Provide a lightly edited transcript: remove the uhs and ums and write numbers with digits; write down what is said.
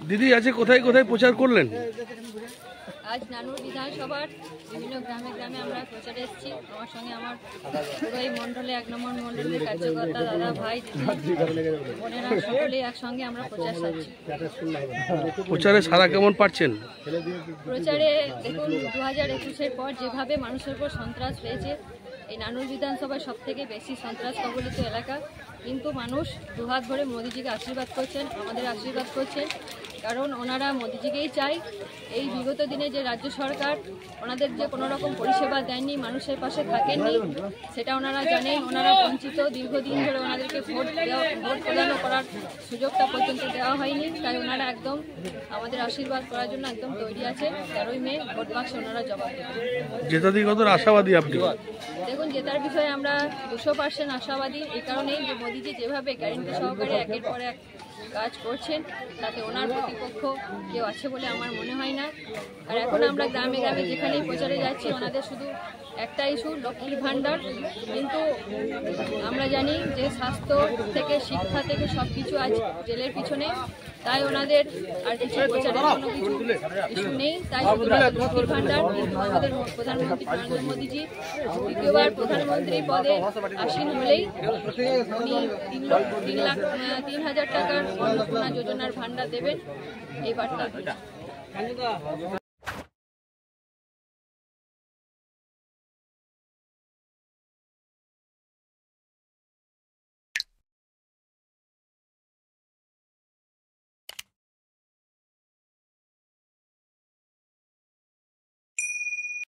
দিদি আজকে কোথায় কোথায় প্রচার করলেন? আজ নানুর বিধানসভার বিভিন্ন গ্রামে গ্রামে আমরা প্রচারে এসেছি। আমার সঙ্গে আমার পুরো এই মণ্ডলে 1 নম্বর মণ্ডলের কার্যকর্তা দাদা ভাই বোনেরা সকলেই একসঙ্গে আমরা প্রচার সারছি। প্রচারে সারা কেমন পাচ্ছেন? প্রচারে দেখুন 2021-এর পর যেভাবে মানুষের উপর সন্ত্রাস হয়েছে, এই নানুর বিধানসভায় সবথেকে বেশি সন্ত্রাস কবলিত এলাকা, কিন্তু মানুষ দুহাত ভরে মোদিজিকে আশীর্বাদ করছেন, আমাদের আশীর্বাদ করছেন, কারণ ওনারা মোদিজিকেই চাই। এই বিগত দিনে যে রাজ্য সরকার ওনাদের যে কোনো রকম পরিষেবা দেননি, মানুষের পাশে থাকেননি, সেটা ওনারা জানেন। ওনারা বঞ্চিত, দীর্ঘদিন ধরে ওনাদেরকে ভোট প্রদান করার সুযোগটা পর্যন্ত দেওয়া হয়নি, তাই ওনারা একদম আমাদের আশীর্বাদ করার জন্য একদম তৈরি আছে। 13ই মে ভোট বাক্সে ওনারা জবাব দেবেন। জেতাদি কত আশাবাদী আপনি? দেখুন, জেতার বিষয়ে আমরা 200% আশাবাদী, এই কারণেই যে মোদিজি যেভাবে গ্যারেন্টি সহকারে একের পর এক কাজ করছেন, তাতে ওনার প্রতিপক্ষ কেউ আছে বলে আমার মনে হয় না। আর এখন আমরা গ্রামে গ্রামে যেখানেই প্রচারে যাচ্ছি, ওনাদের শুধু একটা ইস্যু লক্ষ্মীর ভাণ্ডার, কিন্তু আমরা জানি যে স্বাস্থ্য থেকে শিক্ষা থেকে সব কিছু আজ জেলের পিছনে, তাই ওনাদের আর কিছু প্রচারের কোনো কিছু ইস্যু নেই। তাই লক্ষ্মীর ভাণ্ডার, কিন্তু আমাদের প্রধানমন্ত্রী নরেন্দ্র মোদীজি দ্বিতীয়বার প্রধানমন্ত্রী পদে আসীন হলেই উনি 3,000 টাকার অন্নপূর্ণা যোজনার ভাণ্ডার দেবেন, এই বার্তা।